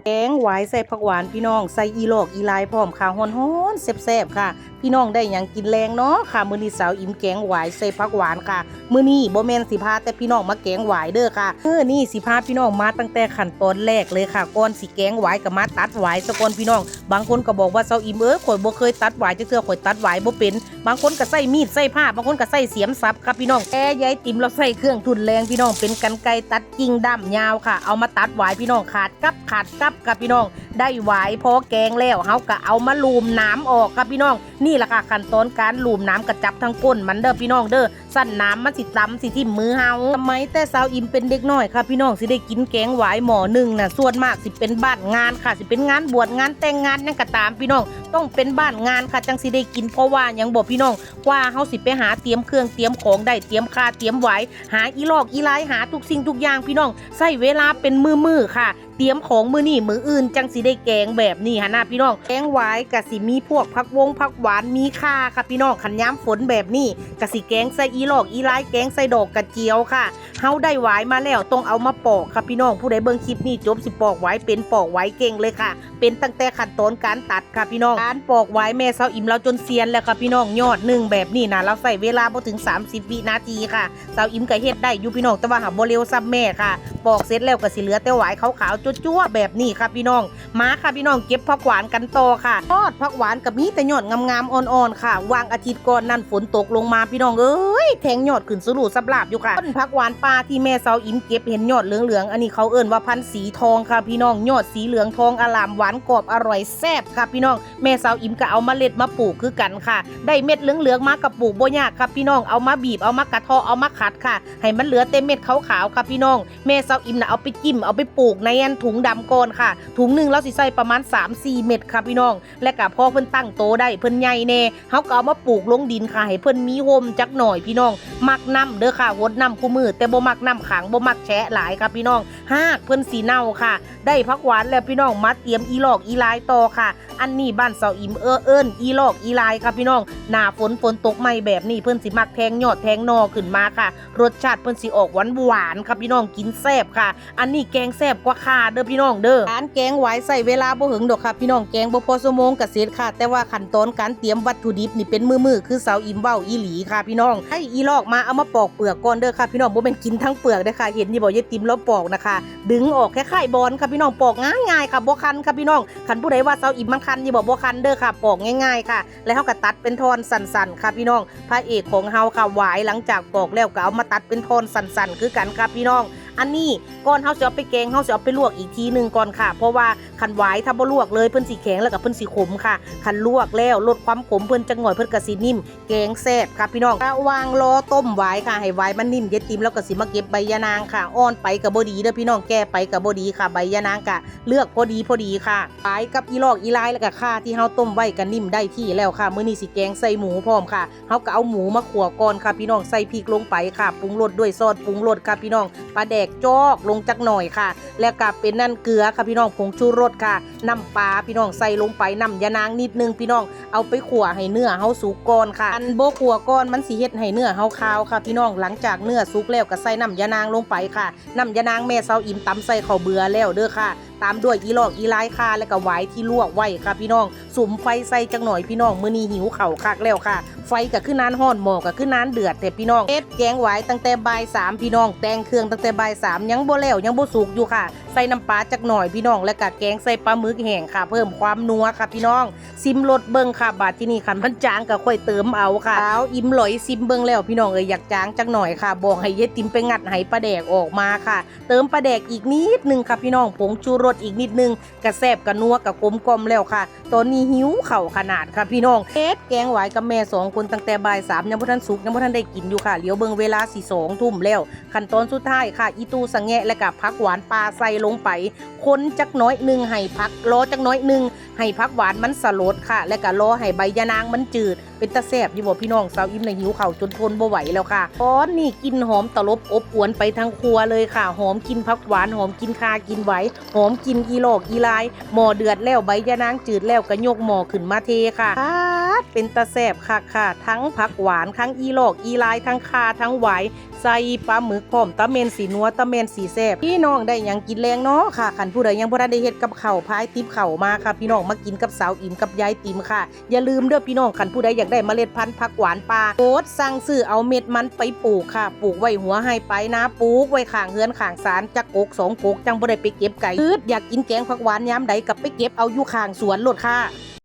แกงหวายใส่ผักหวานพี่น้องใส่อีหลอกอีลายพร้อมค่ะฮ้อนๆแซ่บๆค่ะพี่น้องได้หยังกินแรงเนาะค่ะมื้อนี้สาวอิ่มแกงหวายใส่ผักหวานค่ะมื้อนี้บ่แม่นสิพาแต่พี่น้องมาแกงหวายเด้อค่ะนี่สิพาพี่น้องมาตั้งแต่ขั้นตอนแรกเลยค่ะก่อนสิแกงหวายก็มาตัดหวายซะก่อนพี่น้องบางคนก็บอกว่าสาวอิ่มข่อยบ่เคยตัดหวายจักเทื่อข่อยตัดหวายบ่เป็นบางคนก็ใส่มีดใส่ผ้าบางคนก็ใส่เสียมสับค่ะพี่น้องยายติ๋มเราใส่เครื่องทุนแรงพี่น้องเป็นกรรไกรตัดกิ่งด้ามยาวค่ะเอามาตัดหวายพี่น้องขาดกับค่ะพี่น้องได้หวายพอแกงแล้วเฮาก็เอามาลูมน้ำออกครับพี่น้องนี่แหละค่ะขั้นตอนการลูมน้ำกระจับทั้งก้นมันเด้อพี่น้องเด้อสั่นน้ำมันสิตำสิทิ่มมือเฮาทำไมแต่สาวอิ่มเป็นเด็กน้อยค่ะพี่น้องสิได้กินแกงหวายหม้อหนึ่งน่ะส่วนมากสิเป็นบ้านงานค่ะสิเป็นงานบวชงานแต่งงานยังก็ตามพี่น้องต้องเป็นบ้านงานค่ะจังสิได้กินเพราะว่ายังบอกพี่น้องกว่าเฮาสิไปหาเตรียมเครื่องเตรียมของได้เตรียมคาเตรียมหวายหาอีลอกอีลายหาทุกสิ่งทุกอย่างพี่น้องใช้เวลาเป็นมือค่ะเตรียมของมือนี่มืออื่นจังสิได้แกงแบบนี้ฮะนะพี่น้องแกงหวายกะสิมีพวกผักหวานมีข่าค่ะพี่น้องขันย้ำฝนแบบนี้กะสิแกงใส่อีหลอกอีลายแกงใส่ดอกกระเจียวค่ะเฮาได้หวายมาแล้วต้องเอามาปอกค่ะพี่น้องผู้ใดเบิ่งคลิปนี้จบสิปอกหวายเป็นปอกหวายเก่งเลยค่ะเป็นตั้งแต่ขั้นตอนการตัดค่ะพี่น้องการปอกหวายแม่สาวอิ่มเราจนเซียนแล้วค่ะพี่น้องยอดหนึ่งแบบนี้นะเราใส่เวลาบ่ถึง30วินาทีค่ะสาวอิ่มก็เฮ็ดได้อยู่พี่น้องแต่ว่าหาบ่เร็วซ้ำแม่ค่ะปอกเสร็จแล้วก็สิเหลือแต่หวายขาวๆจั่วๆแบบนี้ค่ะพี่น้องมาค่ะพี่น้องเก็บผักหวานกันต่อค่ะทอดผักหวานกับมีแต่ยอดงามๆอ่อนๆค่ะวางอาทิตย์ก่อนนั่นฝนตกลงมาพี่น้องเอ้ยแทงยอดขึ้นสลูสับลาบอยู่ค่ะต้นผักหวานป่าที่แม่สาวอิ่มเก็บเห็นยอดเหลืองๆอันนี้เขาเอิ้นว่าพันธุ์สีทองค่ะพี่น้องยอดสีเหลืองทองอลามหวานกรอบอร่อยแซ่บค่ะพี่น้องแม่สาวอิ่มก็เอาเมล็ดมาปลูกคือกันค่ะได้เม็ดเหลืองๆมากับปลูกบ่ยากค่ะพี่น้องเอามาบีบเอามากระเทาะเอามาขัดค่ะให้มันเหลือเต็มเม็ดขาวๆค่ะพี่น้องแม่สาวอิ่มน่ะเอาไปจิ้มเอาไปปลูกในอันถุงดำก่อนค่ะถุงนึงเราสิใส่ประมาณ 3-4 เม็ดค่ะพี่น้องและก็พอเพิ่นตั้งโตได้เพิ่นใหญ่แน่เฮาก็เอามาปลูกลงดินค่ะให้เพิ่นมีโฮมจักหน่อยพี่น้องมักน้ำเด้อค่ะหดน้ำคู่มือแต่บ่มักน้ำขังบ่มักแฉะหลายค่ะพี่น้องหากเพิ่นสีเน่าค่ะได้ผักหวานแล้วพี่น้องมาเตรียมอีหลอกอีลายต่อค่ะอันนี้บ้านเสาอิ่มเอิ้นอีหลอกอีลายค่ะพี่น้องหน้าฝนตกใหม่แบบนี้เพิ่นสิมักแทงยอดแทงนอขึ้นมาค่ะรสชาติเพิ่นสิออกหวานค่ะพี่น้องกินแซ่บค่ะอันนี้แกงแซ่บกว่าค่ะเด้อพี่น้องเด้อการแกงหวายใส่เวลาบ่หึงดอกค่ะพี่น้องแกงบ่พอชั่วโมงก็เสร็จค่ะแต่ว่าขั้นตอนการเตรียมวัตถุดิบนี่เป็นมือคือเสาอิ่มเว้าอีหลีค่ะพี่น้องให้อีลอกมาเอามาปอกเปลือกก่อนเด้อค่ะพี่น้องบ่แม่นกินทั้งเปลือกเด้อค่ะเห็นนี่บ่ยายติ๋มแล้วปอกนะคะดึงออกคล้ายๆบอนค่ะพี่น้องปอกง่ายๆค่ะบ่คันค่ะพี่น้องคันผู้ใดว่าเสาอิ่มมันคันนี่บ่คันเด้อค่ะปอกง่ายๆค่ะแล้วเฮาก็ตัดเป็นท่อนสั้นๆค่ะพี่น้องพระเอกของเฮาค่ะหวายหลังจากปอกแล้วก็เอามาตัดเป็นท่อนสั้นๆคือกันค่ะพี่น้องอันนี้ก่อนเฮาจะเอาไปแกงเฮาจะเอาไปลวกอีกทีนึงก่อนค่ะเพราะว่าคันหวายถ้าบ่ลวกเลยเพิ่นสิแข็งแล้วก็เพิ่นสิขมค่ะคันลวกแล้วลดความขมเพิ่นจังหน่อยเพิ่นก็สินิ่มแกงแซ่บค่ะพี่น้องระหว่างรอต้มหวายค่ะให้หวายมันนิ่มเย็ดติมแล้วก็สิมาเก็บใบยะนางค่ะอ่อนไปก็บ่ดีเด้อพี่น้องแก่ไปก็บ่ดีค่ะใบยะนางก็เลือกพอดีค่ะหวายกับอีลอกอีลายแล้วก็ข่าที่เฮาต้มไว้ก็นิ่มได้ที่แล้วค่ะมื้อนี้สิแกงใส่หมูพร้อมค่ะเฮาก็เอาหมูมาคั่วก่อนค่ะพี่น้องใส่พริกลงไปค่ะปรุงรสด้วยซอสปรุงรสค่ะพี่น้องปลาแดกจอกลงจักหน่อยค่ะแล้วก็เป็นนั่นเกลือค่ะพี่น้องผงชูรสค่ะน้ำปลาพี่น้องใส่ลงไปน้ำยะนางนิดนึงพี่น้องเอาไปขั่วให้เนื้อเฮาสุกก่อนค่ะอันโบขั่วก่อนมันสิเฮ็ดให้เนื้อเฮาคาวค่ะพี่น้องหลังจากเนื้อสุกแล้วก็ใส่น้ำยะนางลงไปค่ะน้ำยะนางแม่เซาอิ่มตำใส่ข้าวเบื่อแล้วเด้อค่ะตามด้วยอีหลอกอีลายค่ะแล้วก็หวายที่ลวกไว้ค่ะพี่น้องสุมไฟใส่จังหน่อยพี่น้องมื้อนี้หิวข้าวคักแล้วค่ะไฟก็คือนานฮ้อนหม้อก็คือนานเดือดแต่พี่น้องเอ็ดแกงหวายตั้งแต่บ่าย3พี่น้องแต่งเครื่องตั้งแต่บ่าย3ยังบ่แล้วยังบ่สุกอยู่ค่ะใส่น้ำปลาจักหน่อยพี่น้องแล้วก็แกงใส่ปลาหมึกแห้งค่ะเพิ่มความนัวค่ะพี่น้องซิมรสเบิ่งค่ะบาดที่นี่คันมันจางก็ค่อยเติมเอาค่ะเอาอิ่มหลอยซิมเบิ่งแล้วพี่น้องอยากจางจักหน่อยค่ะบอกให้เย็ดติมไปงัดไหปลาแดกออกมาค่ะเติมปลาแดกอีกนิดนึงค่ะพี่น้องผงชูรสอีกนิดนึงกระแซบกระนัวกระกลมกลมแล้วค่ะตอนนี้หิวเข่าขนาดค่ะพี่น้องเอ็ดแกงหวายกับแม่2คนตั้งแต่บ่าย3ยังบ่ทันสุกยังบ่ทันได้กินอยู่ค่ะเดี๋ยวเบิ่งเวลาสิ2 ทุ่มแล้วขั้นตอนสุดท้ายค่ะอีตูสังแงะและกับผักหวานปลาใส่ลงไปคนจักน้อยนึงให้ผักรอจักน้อยนึงให้ผักหวานมันสลดค่ะและก็รอให้ใบยะนางมันจืดเป็นตะแซ่บอยู่บ่พี่น้องสาวอิ่มในหิวเข่าจนทนบ่ไหวแล้วค่ะตอนนี้กินหอมตลบอบอวนไปทั้งครัวเลยค่ะหอมกินผักหวานหอมกินคากินไหวหอมกินอีหลอกอีลายหม้อเดือดแล้วใบยะนางจืดแล้วก็ยกหม้อขึ้นมาเทค่ะ ดเป็นตาแซ่บคักค่ะทั้งผักหวานทั้งอีหลอกอีลายทั้งคาทั้งหวายใส่ปลาหมึกพร้อมตะเมนสีนัวตะเมนสีแซ่บพี่น้องได้หยังกินแรงเนาะค่ะคันผู้ใดยังบ่ทันได้เฮ็ดกับข้าวพายติบข้าวมาค่ะพี่น้องมากินกับสาวอิ่มกับยายติ๋มค่ะอย่าลืมเด้อพี่น้องคันผู้ใดอยากได้เมล็ดพันธุ์ผักหวานป่าโคตรสั่งซื้อเอาเม็ดมันไปปลูกค่ะปลูกไว้หัวให้ไปนะปลูกไว้ข้างเฮือนข้างศาลจักกก2 กกจังบ่ได้ไปเก็บไก่อยากกินแกงผักหวานยามใดก็ไปเก็บเอาอยู่ข้างสวนโลดค่ะ